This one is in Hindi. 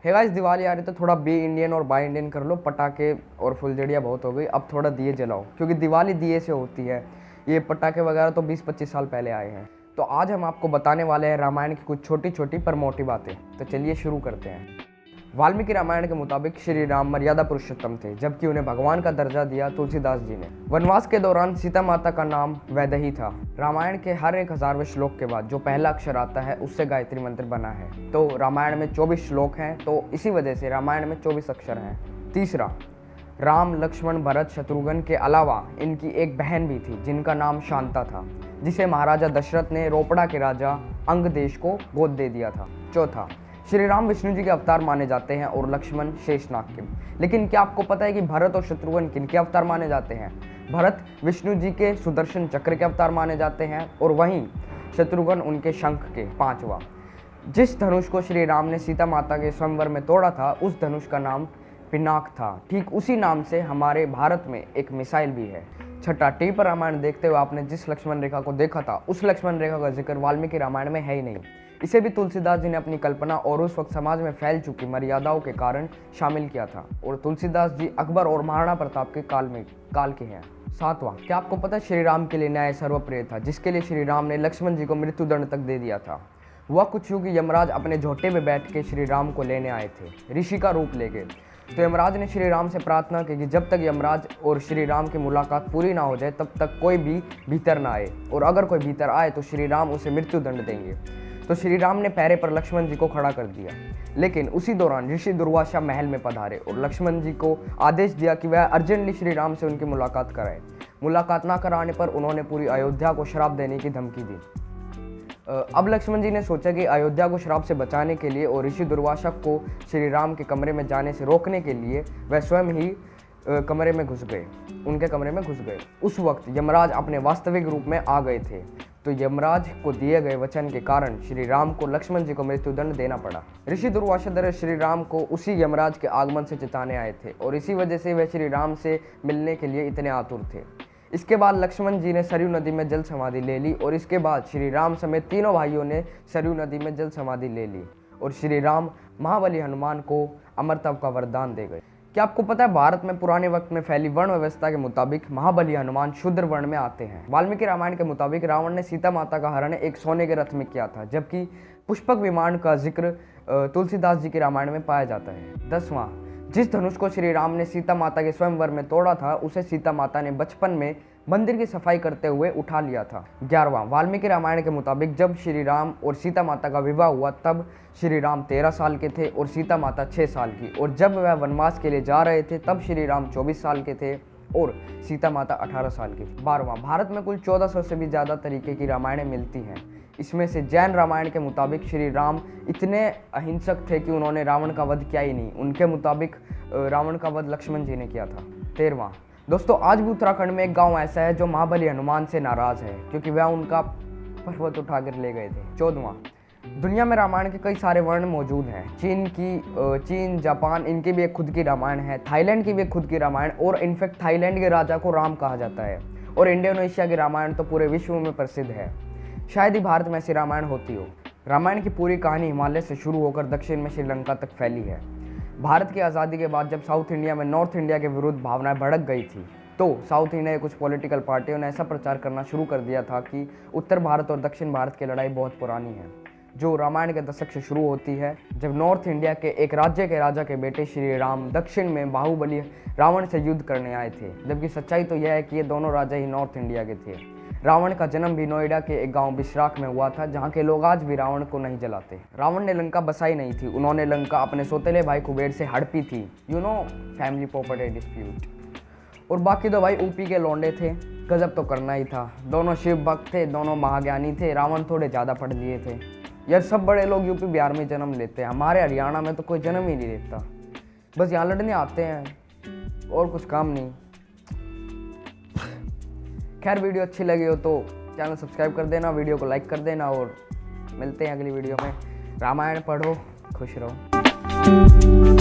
है गाइस, दिवाली आ रही तो थोड़ा बी इंडियन और बाई इंडियन कर लो। पटाखे और फुलझड़ियाँ बहुत हो गई, अब थोड़ा दिए जलाओ, क्योंकि दिवाली दिए से होती है। ये पटाखे वगैरह तो 20-25 साल पहले आए हैं। तो आज हम आपको बताने वाले हैं रामायण की कुछ छोटी छोटी पर मोटी बातें। तो चलिए शुरू करते हैं। वाल्मीकि रामायण के मुताबिक श्री राम मर्यादा पुरुषोत्तम थे, जबकि उन्हें भगवान का दर्जा दिया तुलसीदास जी ने। वनवास के दौरान सीता माता का नाम वैदेही था। रामायण के हर 1000वें श्लोक के बाद जो पहला अक्षर आता है उससे गायत्री मंत्र बना है। तो रामायण में 24 श्लोक हैं, तो इसी वजह से रामायण में 24 अक्षर हैं। तीसरा, राम, लक्ष्मण, भरत, शत्रुघ्न के अलावा इनकी एक बहन भी थी जिनका नाम शांता था, जिसे महाराजा दशरथ ने रोपड़ा के राजा अंग देश को गोद दे दिया था। चौथा, श्री राम विष्णु जी के अवतार माने जाते हैं और लक्ष्मण शेषनाग के। लेकिन क्या आपको पता है कि भरत और शत्रुघ्न किनके अवतार माने जाते हैं? भरत विष्णु जी के सुदर्शन चक्र के अवतार माने जाते हैं और वहीं शत्रुघ्न उनके शंख के। पांचवा, जिस धनुष को श्री राम ने सीता माता के स्वयंवर में तोड़ा था उस धनुष का नाम पिनाक था। ठीक उसी नाम से हमारे भारत में एक मिसाइल भी है। छठा, टी पर रामायण देखते हुए आपने जिस लक्ष्मण रेखा को देखा था उस लक्ष्मण रेखा का जिक्र वाल्मीकि रामायण में है ही नहीं। इसे भी तुलसीदास जी ने अपनी कल्पना और उस वक्त समाज में फैल चुकी मर्यादाओं के कारण शामिल किया था। और तुलसीदास जी अकबर और महाराणा प्रताप के काल के हैं। सातवां, क्या आपको पता है श्री राम के लिए न्याय सर्वप्रिय था, जिसके लिए श्री राम ने लक्ष्मण जी को मृत्युदंड तक दे दिया था। वह कुछ यूं कि यमराज अपने झोटे में बैठ के श्री राम को लेने आए थे, ऋषि का रूप लेके। तो यमराज ने श्री राम से प्रार्थना की कि जब तक यमराज और श्री राम की मुलाकात पूरी ना हो जाए तब तक कोई भी भीतर ना आए, और अगर कोई भीतर आए तो श्री राम उसे मृत्युदंड देंगे। तो श्री राम ने पैरे पर लक्ष्मण जी को खड़ा कर दिया। लेकिन उसी दौरान ऋषि दुर्वासा महल में पधारे और लक्ष्मण जी को आदेश दिया कि वह अर्जेंटली श्री राम से उनकी मुलाकात कराए। मुलाकात ना कराने पर उन्होंने पूरी अयोध्या को श्राप देने की धमकी दी। अब लक्ष्मण जी ने सोचा कि अयोध्या को श्राप से बचाने के लिए और ऋषि दुर्वासा को श्री राम के कमरे में जाने से रोकने के लिए वह स्वयं ही उनके कमरे में घुस गए। उस वक्त यमराज अपने वास्तविक रूप में आ गए थे। तो यमराज को दिए गए वचन के कारण श्री राम को लक्ष्मण जी को मृत्युदंड देना पड़ा। ऋषि दुर्वासा श्री राम को उसी यमराज के आगमन से चिताने आए थे और इसी वजह से वह श्री राम से मिलने के लिए इतने आतुर थे। इसके बाद लक्ष्मण जी ने सरयू नदी में जल समाधि ले ली और इसके बाद श्री राम समेत तीनों भाइयों ने सरयू नदी में जल समाधि ले ली और श्री राम महाबली हनुमान को अमरत्व का वरदान दे गए। क्या आपको पता है भारत में पुराने वक्त में फैली वर्ण व्यवस्था के मुताबिक महाबली हनुमान शूद्र वर्ण में आते हैं। वाल्मीकि रामायण के मुताबिक रावण ने सीता माता का हरण एक सोने के रथ में किया था, जबकि पुष्पक विमान का जिक्र तुलसीदास जी के रामायण में पाया जाता है। 10वां, जिस धनुष को श्री राम ने सीता माता के स्वयंवर में तोड़ा था उसे सीता माता ने बचपन में मंदिर की सफाई करते हुए उठा लिया था। 11वां, वाल्मीकि रामायण के मुताबिक जब श्री राम और सीता माता का विवाह हुआ तब श्री राम 13 साल के थे और सीता माता 6 साल की, और जब वह वनवास के लिए जा रहे थे तब श्री राम 24 साल के थे और सीता माता 18 साल की। 12वां, भारत में कुल 1400 से भी ज़्यादा तरीके की रामायणें मिलती हैं। इसमें से जैन रामायण के मुताबिक श्री राम इतने अहिंसक थे कि उन्होंने रावण का वध किया ही नहीं। उनके मुताबिक रावण का वध लक्ष्मण जी ने किया था। 13वां, दोस्तों आज भी उत्तराखंड में एक गांव ऐसा है जो महाबली हनुमान से नाराज है क्योंकि वह उनका पर्वत उठाकर ले गए थे। 14वां, दुनिया में रामायण के कई सारे वर्ण मौजूद हैं। चीन, जापान, इनकी भी एक खुद की रामायण है। थाईलैंड की भी एक खुद की रामायण, और इनफैक्ट थाईलैंड के राजा को राम कहा जाता है। और इंडोनेशिया की रामायण तो पूरे विश्व में प्रसिद्ध है। शायद ही भारत में ऐसी रामायण होती हो। रामायण की पूरी कहानी हिमालय से शुरू होकर दक्षिण में श्रीलंका तक फैली है। भारत की आज़ादी के बाद जब साउथ इंडिया में नॉर्थ इंडिया के विरुद्ध भावनाएं भड़क गई थी तो साउथ इंडिया के कुछ पॉलिटिकल पार्टियों ने ऐसा प्रचार करना शुरू कर दिया था कि उत्तर भारत और दक्षिण भारत की लड़ाई बहुत पुरानी है, जो रामायण के दशक से शुरू होती है, जब नॉर्थ इंडिया के एक राज्य के राजा के बेटे श्री राम दक्षिण में बाहुबली रावण से युद्ध करने आए थे। जबकि सच्चाई तो यह है कि ये दोनों राजा ही नॉर्थ इंडिया के थे। रावण का जन्म भी नोएडा के एक गांव बिश्राक में हुआ था, जहां के लोग आज भी रावण को नहीं जलाते। रावण ने लंका बसाई नहीं थी, उन्होंने लंका अपने सौतेले भाई कुबेर से हड़पी थी। Family property dispute. और बाकी तो भाई ऊपी के लौंडे थे, गजब तो करना ही था। दोनों शिव भक्त थे, दोनों महाज्ञानी थे। रावण थोड़े ज़्यादा पढ़ लिए थे। यार सब बड़े लोग यूपी बिहार में जन्म लेते हैं, हमारे हरियाणा में तो कोई जन्म ही नहीं लेता, बस यहाँ लड़ने आते हैं और कुछ काम नहीं। खैर वीडियो अच्छी लगी हो तो चैनल सब्सक्राइब कर देना, वीडियो को लाइक कर देना और मिलते हैं अगली वीडियो में। रामायण पढ़ो, खुश रहो।